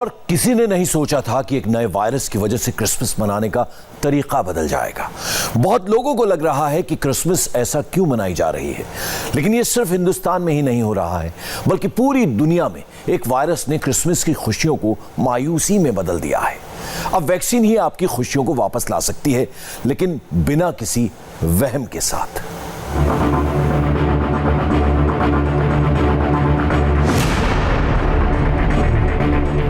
और किसी ने नहीं सोचा था कि एक नए वायरस की वजह से क्रिसमस मनाने का तरीका बदल जाएगा। बहुत लोगों को लग रहा है कि क्रिसमस ऐसा क्यों मनाई जा रही है, लेकिन ये सिर्फ हिंदुस्तान में ही नहीं हो रहा है, बल्कि पूरी दुनिया में एक वायरस ने क्रिसमस की खुशियों को मायूसी में बदल दिया है। अब वैक्सीन ही आपकी खुशियों को वापस ला सकती है, लेकिन बिना किसी वहम के साथ।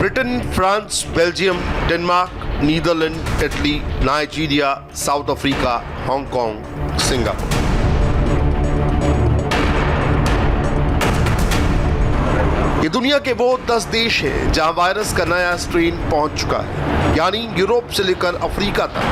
Britain, France, Belgium, Denmark, Netherland, Italy, Nigeria, South Africa, Hong Kong, Singapore. ये दुनिया के वो 10 देश हैं जहां वायरस का नया स्ट्रेन पहुंच चुका है, यानी यूरोप से लेकर अफ्रीका तक।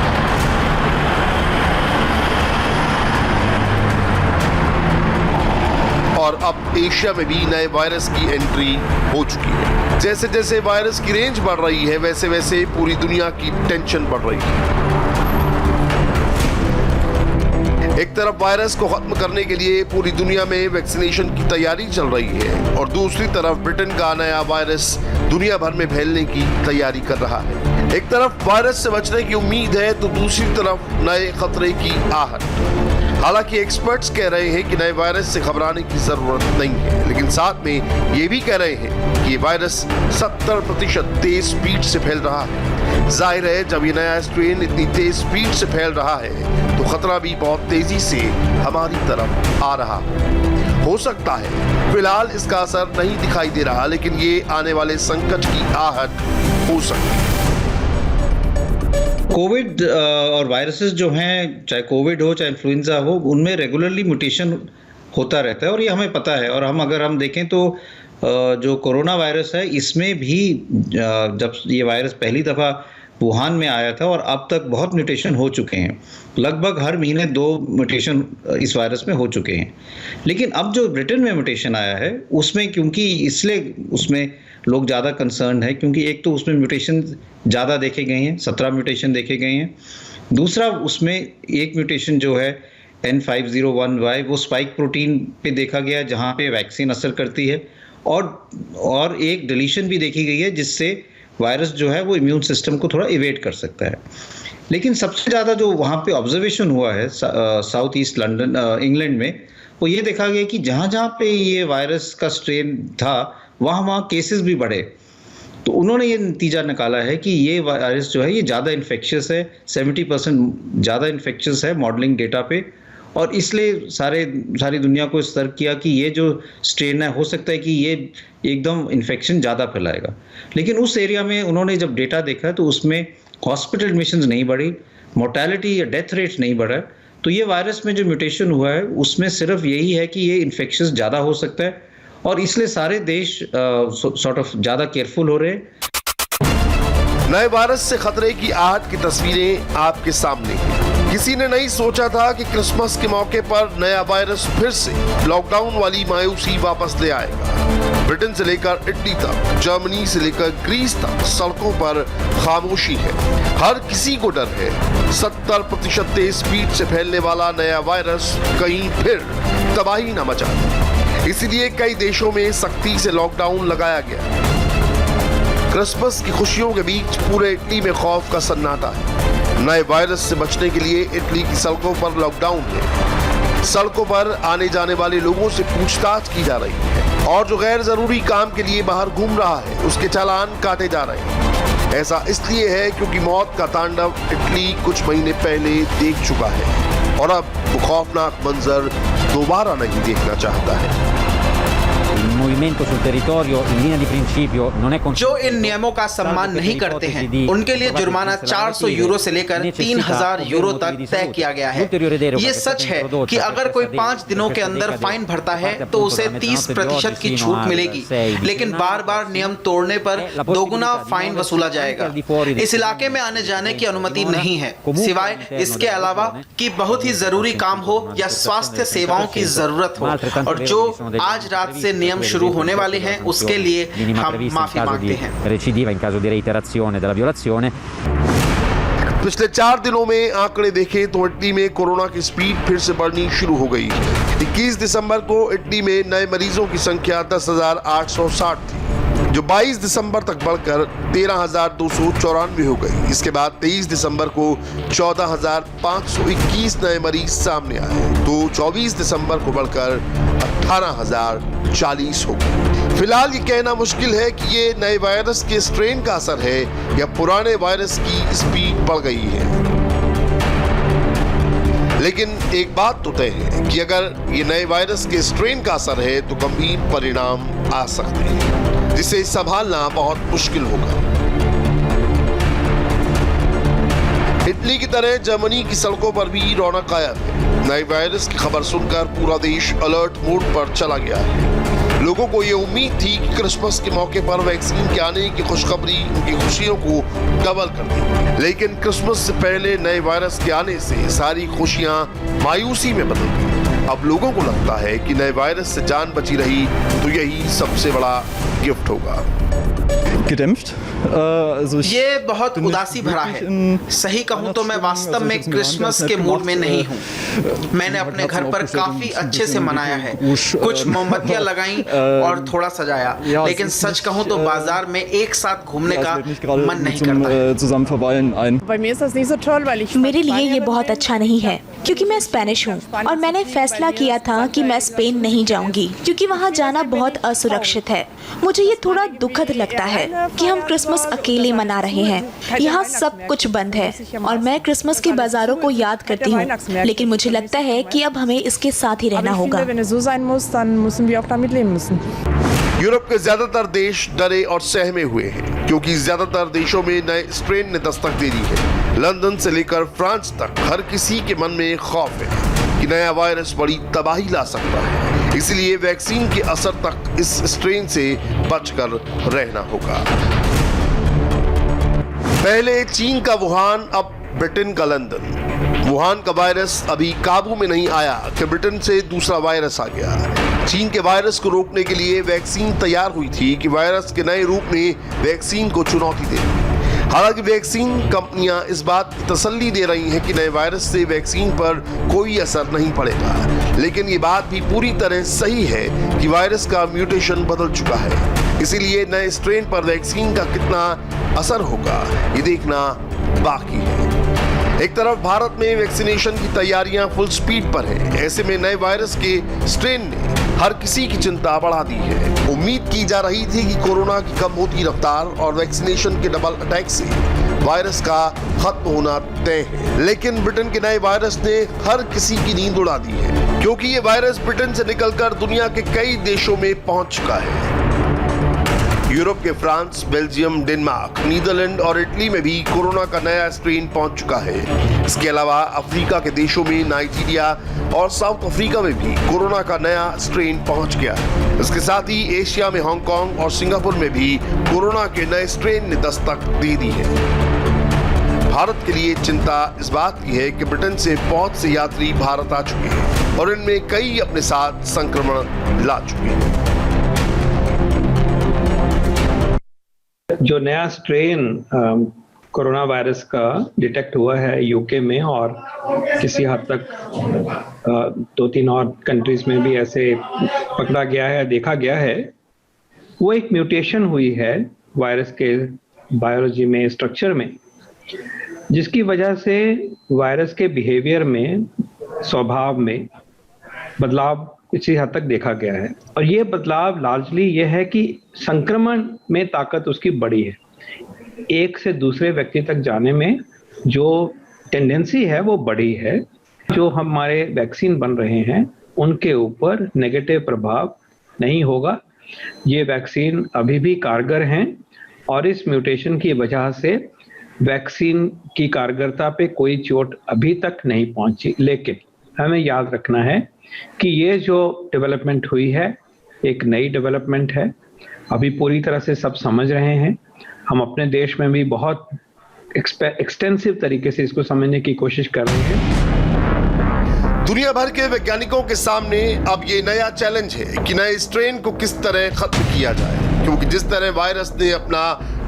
और अब एशिया में भी नए वायरस की एंट्री हो चुकी है। जैसे जैसे वायरस की रेंज बढ़ रही है, वैसे वैसे पूरी दुनिया की टेंशन बढ़ रही है। एक तरफ वायरस को खत्म करने के लिए पूरी दुनिया में वैक्सीनेशन की तैयारी चल रही है, और दूसरी तरफ ब्रिटेन का नया वायरस दुनिया भर में फैलने की तैयारी कर रहा है। एक तरफ वायरस से बचने की उम्मीद है, तो दूसरी तरफ नए खतरे की आहट। हालांकि एक्सपर्ट्स कह रहे हैं कि नए वायरस से घबराने की जरूरत नहीं है, लेकिन साथ में ये भी कह रहे हैं कि ये वायरस 70% तेज स्पीड से फैल रहा है। जाहिर है, जब ये नया स्ट्रेन इतनी तेज स्पीड से फैल रहा है, तो खतरा भी बहुत तेजी से हमारी तरफ आ रहा है। हो सकता है फिलहाल इसका असर नहीं दिखाई दे रहा, लेकिन ये आने वाले संकट की आहट हो सकती है। कोविड और वायरसेस जो हैं, चाहे कोविड हो चाहे इन्फ्लुएंजा हो, उनमें रेगुलरली म्यूटेशन होता रहता है और ये हमें पता है। और अगर हम देखें तो जो कोरोना वायरस है, इसमें भी जब ये वायरस पहली दफ़ा वुहान में आया था और अब तक बहुत म्यूटेशन हो चुके हैं। लगभग हर महीने 2 म्यूटेशन इस वायरस में हो चुके हैं। लेकिन अब जो ब्रिटेन में म्यूटेशन आया है, उसमें क्योंकि इसलिए उसमें लोग ज़्यादा कंसर्न है, क्योंकि एक तो उसमें म्यूटेशन ज़्यादा देखे गए हैं, 17 म्यूटेशन देखे गए हैं। दूसरा, उसमें एक म्यूटेशन जो है N501Y, वो स्पाइक प्रोटीन पे देखा गया, जहाँ पे वैक्सीन असर करती है, और एक डिलीशन भी देखी गई है, जिससे वायरस जो है वो इम्यून सिस्टम को थोड़ा इवेट कर सकता है। लेकिन सबसे ज़्यादा जो वहाँ पे ऑब्जर्वेशन हुआ है साउथ ईस्ट लंदन इंग्लैंड में, वो ये देखा गया कि जहाँ जहाँ पे ये वायरस का स्ट्रेन था, वहाँ केसेस भी बढ़े। तो उन्होंने ये नतीजा निकाला है कि ये वायरस जो है ये ज़्यादा इन्फेक्शियस है, 70% ज़्यादा इन्फेक्शियस है मॉडलिंग डेटा पे। और इसलिए सारी दुनिया को सतर्क किया कि ये जो स्ट्रेन है, हो सकता है कि ये एकदम इन्फेक्शन ज़्यादा फैलाएगा। लेकिन उस एरिया में उन्होंने जब डेटा देखा तो उसमें हॉस्पिटल एडमिशंस नहीं बढ़ी, मोर्टेलिटी या डेथ रेट नहीं बढ़ा। तो ये वायरस में जो म्यूटेशन हुआ है, उसमें सिर्फ यही है कि ये इन्फेक्शियस ज़्यादा हो सकता है, और इसलिए सारे देश सॉर्ट ऑफ ज़्यादा केयरफुल हो रहे हैं। नए वायरस से खतरे की आहट की तस्वीरें आपके सामने हैं। किसी ने नहीं सोचा था कि क्रिसमस के मौके पर नया वायरस फिर से लॉकडाउन वाली मायूसी वापस ले आएगा। ब्रिटेन से लेकर इटली तक, जर्मनी से लेकर ग्रीस तक सड़कों पर खामोशी है। हर किसी को डर है 70% तेज स्पीड से फैलने वाला नया वायरस कहीं फिर तबाही न मचा दे। इसीलिए कई देशों में सख्ती से लॉकडाउन लगाया गया। क्रिसमस की खुशियों के बीच पूरे इटली में खौफ का सन्नाटा है। नए वायरस से बचने के लिए इटली की सड़कों पर लॉकडाउन है। सड़कों पर आने जाने वाले लोगों से पूछताछ की जा रही है, और जो गैर जरूरी काम के लिए बाहर घूम रहा है, उसके चालान काटे जा रहे हैं। ऐसा इसलिए है क्योंकि मौत का तांडव इटली कुछ महीने पहले देख चुका है, और अब वो खौफनाक मंजर दोबारा नहीं देखना चाहता है। movimento sul territorio in linea di principio non è जो इन नियमों का सम्मान नहीं करते हैं, उनके लिए जुर्माना 400 यूरो से लेकर 3000 यूरो तक तय किया गया है। ये सच है कि अगर कोई 5 दिनों के अंदर फाइन भरता है तो उसे 30% की छूट मिलेगी, लेकिन बार बार नियम तोड़ने पर दोगुना फाइन वसूला जाएगा। इस इलाके में आने जाने की अनुमति नहीं है, सिवाय इसके अलावा कि बहुत ही जरूरी काम हो या स्वास्थ्य सेवाओं की जरूरत हो। और जो आज रात से नियम शुरू होने वाले हैं, उसके लिए हम माफी मांगते हैं। Recidiva in caso di reiterazione della violazione। पिछले 4 दिनों में आंकड़े देखें तो इटली में कोरोना की स्पीड फिर से बढ़नी शुरू हो गई। 21 दिसंबर को इटली में नए मरीजों की संख्या 10,860 थी। जो 22 दिसंबर तक बढ़कर 13,294 हो गई। इसके बाद 23 दिसंबर को 14,521 नए मरीज सामने आए, तो 24 दिसंबर को बढ़कर 18,040 हो गए। फिलहाल ये कहना मुश्किल है कि ये नए वायरस के स्ट्रेन का असर है या पुराने वायरस की स्पीड बढ़ गई है। लेकिन एक बात तो तय है कि अगर ये नए वायरस के स्ट्रेन का असर है तो गंभीर परिणाम आ सकते हैं, जिसे संभालना बहुत मुश्किल होगा। इटली की तरह जर्मनी की सड़कों पर भी रौनक गायब है। नए वायरस की खबर सुनकर पूरा देश अलर्ट मोड पर चला गया है। लोगों को ये उम्मीद थी कि क्रिसमस के मौके पर वैक्सीन के आने की खुशखबरी उनकी खुशियों को डबल कर देगी, लेकिन क्रिसमस से पहले नए वायरस के आने से सारी खुशियां मायूसी में बदल गई। अब लोगों को लगता है कि नए वायरस से जान बची रही तो यही सबसे बड़ा गिफ्ट होगा। ये बहुत उदासी भरा है। सही कहूँ तो मैं वास्तव में क्रिसमस के मूड में नहीं हूँ। मैंने अपने घर पर काफी अच्छे से मनाया है, कुछ मोमबत्तियां लगाई और थोड़ा सजाया, लेकिन सच कहूँ तो बाजार में एक साथ घूमने का मन नहीं करता। मेरे लिए ये बहुत अच्छा नहीं है क्योंकि मैं स्पेनिश हूँ और मैंने फैसला किया था कि मैं स्पेन नहीं जाऊंगी क्योंकि वहाँ जाना बहुत असुरक्षित है। मुझे ये थोड़ा दुखद लगता है कि हम क्रिसमस अकेले मना रहे हैं। यहाँ सब कुछ बंद है और मैं क्रिसमस के बाजारों को याद करती हूँ, लेकिन मुझे लगता है कि अब हमें इसके साथ ही रहना होगा। यूरोप के ज्यादातर देश डरे और सहमे हुए हैं क्योंकि ज्यादातर देशों में नए स्ट्रेन ने दस्तक दे दी है। लंदन से लेकर फ्रांस तक हर किसी के मन में खौफ है कि नया वायरस बड़ी तबाही ला सकता है, इसलिए वैक्सीन के असर तक इस स्ट्रेन से बचकर रहना होगा। पहले चीन का वुहान, अब ब्रिटेन का लंदन। वुहान का वायरस अभी काबू में नहीं आया कि ब्रिटेन से दूसरा वायरस आ गया। चीन के वायरस को रोकने के लिए वैक्सीन तैयार हुई थी कि वायरस के नए रूप ने वैक्सीन को चुनौती दे। हालांकि वैक्सीन कंपनियां इस बात की तसल्ली दे रही हैं कि नए वायरस से वैक्सीन पर कोई असर नहीं पड़ेगा, लेकिन ये बात भी पूरी तरह सही है कि वायरस का म्यूटेशन बदल चुका है। इसीलिए नए स्ट्रेन पर वैक्सीन का कितना असर होगा ये देखना बाकी है। एक तरफ भारत में वैक्सीनेशन की तैयारियां फुल स्पीड पर है। ऐसे में नए वायरस के स्ट्रेन ने हर किसी की चिंता बढ़ा दी है। उम्मीद की जा रही थी कि कोरोना की कम होती रफ्तार और वैक्सीनेशन के डबल अटैक से वायरस का खत्म होना तय है, लेकिन ब्रिटेन के नए वायरस ने हर किसी की नींद उड़ा दी है क्योंकि ये वायरस ब्रिटेन से निकलकर दुनिया के कई देशों में पहुंच चुका है। यूरोप के फ्रांस, बेल्जियम, डेनमार्क, नीदरलैंड और इटली में भी कोरोना का नया स्ट्रेन पहुंच चुका है। इसके अलावा अफ्रीका के देशों में नाइजीरिया और साउथ अफ्रीका में भी कोरोना का नया स्ट्रेन पहुंच गया है। इसके साथ ही एशिया में हांगकांग और सिंगापुर में भी कोरोना के नए स्ट्रेन ने दस्तक दे दी है। भारत के लिए चिंता इस बात की है कि ब्रिटेन से बहुत से यात्री भारत आ चुके हैं और इनमें कई अपने साथ संक्रमण ला चुके हैं। जो नया स्ट्रेन कोरोना वायरस का डिटेक्ट हुआ है यूके में और किसी हद तक 2-3 और कंट्रीज में भी ऐसे पकड़ा गया है, देखा गया है, वो एक म्यूटेशन हुई है वायरस के बायोलॉजी में, स्ट्रक्चर में, जिसकी वजह से वायरस के बिहेवियर में, स्वभाव में बदलाव किसी हद तक देखा गया है। और ये बदलाव लार्जली ये है कि संक्रमण में ताकत उसकी बढ़ी है। एक से दूसरे व्यक्ति तक जाने में जो टेंडेंसी है वो बढ़ी है। जो हमारे वैक्सीन बन रहे हैं उनके ऊपर नेगेटिव प्रभाव नहीं होगा। ये वैक्सीन अभी भी कारगर हैं और इस म्यूटेशन की वजह से वैक्सीन की कारगरता पे कोई चोट अभी तक नहीं पहुंची। लेकिन हमें याद रखना है कि ये जो डेवलपमेंट हुई है एक नई डेवलपमेंट है। अभी पूरी तरह से सब समझ रहे हैं। हम अपने देश में भी बहुत एक्सटेंसिव तरीके से इसको समझने की कोशिश कर रहे हैं। दुनिया भर के वैज्ञानिकों के सामने अब ये नया चैलेंज है कि नए स्ट्रेन को किस तरह खत्म किया जाए, क्योंकि जिस तरह वायरस ने अपना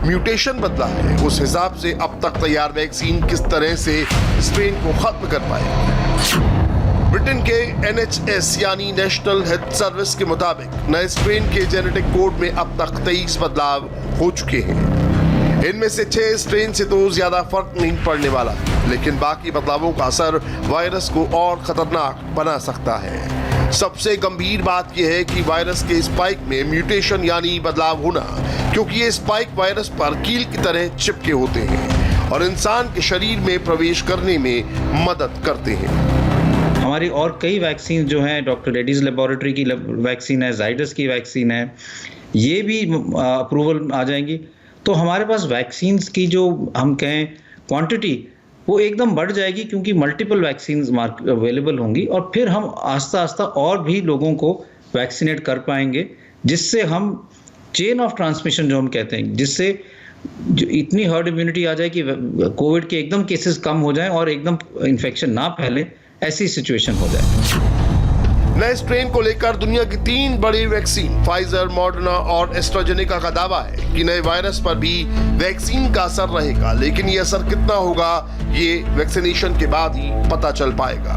म्यूटेशन बदला है उस हिसाब से अब तक तैयार वैक्सीन किस तरह से स्ट्रेन को खत्म कर पाएगी। ब्रिटेन के NHS यानी नेशनल हेल्थ सर्विस के मुताबिक नए स्ट्रेन के जेनेटिक कोड में अब तक 23 बदलाव हो चुके हैं। इनमें से 6 स्ट्रेन से तो ज्यादा फर्क नहीं पड़ने वाला, लेकिन बाकी बदलावों का असर वायरस को और खतरनाक बना सकता है। सबसे गंभीर बात यह है कि वायरस के स्पाइक में म्यूटेशन यानी बदलाव होना, क्योंकि ये स्पाइक वायरस पर कील की तरह चिपके होते हैं और इंसान के शरीर में प्रवेश करने में मदद करते हैं। हमारी और कई वैक्सीन जो हैं, डॉक्टर रेड्डीज लेबोरेटरी की वैक्सीन है, जाइडस की वैक्सीन है, ये भी अप्रूवल आ जाएंगी। तो हमारे पास वैक्सीन की जो हम कहें क्वांटिटी वो एकदम बढ़ जाएगी, क्योंकि मल्टीपल वैक्सीन अवेलेबल होंगी और फिर हम आस्ता आस्ता और भी लोगों को वैक्सीनेट कर पाएंगे, जिससे हम चेन ऑफ ट्रांसमिशन जो हम कहते हैं, जिससे जो इतनी हर्ड इम्यूनिटी आ जाए कि कोविड के एकदम केसेस कम हो जाएं और एकदम इन्फेक्शन ना फैले, ऐसी सिचुएशन हो जाए। नए स्ट्रेन को लेकर दुनिया की 3 बड़ी वैक्सीन फाइजर, मॉडर्ना और एस्ट्राजेनेका का दावा है कि नए वायरस पर भी वैक्सीन का असर रहेगा, लेकिन ये असर कितना होगा ये वैक्सीनेशन के बाद ही पता चल पाएगा।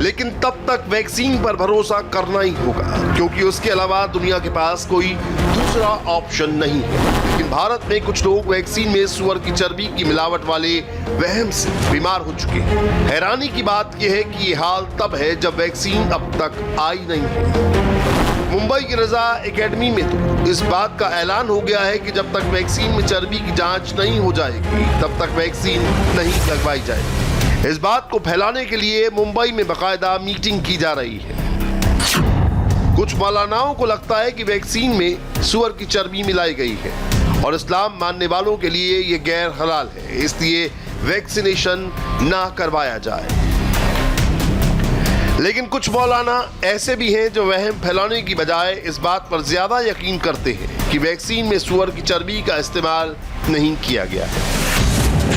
लेकिन तब तक वैक्सीन पर भरोसा करना ही होगा, क्योंकि उसके अलावा दुनिया के पास कोई दूसरा ऑप्शन नहीं है। लेकिन भारत में कुछ लोग वैक्सीन में सुअर की चर्बी की मिलावट वाले वहम से बीमार हो चुके हैं। हैरानी की बात यह है कि ये हाल तब है जब वैक्सीन अब तक आई नहीं है। मुंबई की रजा एकेडमी में तो इस बात का ऐलान हो गया है कि जब तक वैक्सीन में चर्बी की जांच नहीं हो जाएगी, तब तक वैक्सीन नहीं लगवाई जाएगी। इस बात को फैलाने के लिए मुंबई में बाकायदा मीटिंग की जा रही है। कुछ मौलानाओं को लगता है कि वैक्सीन में सुअर की चर्बी मिलाई गई है और इस्लाम मानने वालों के लिए ये गैर हलाल है, इसलिए वैक्सीनेशन ना करवाया जाए। लेकिन कुछ मौलाना ऐसे भी हैं जो वहम फैलाने की बजाय इस बात पर ज्यादा यकीन करते हैं कि वैक्सीन में सुअर की चर्बी का इस्तेमाल नहीं किया गया है।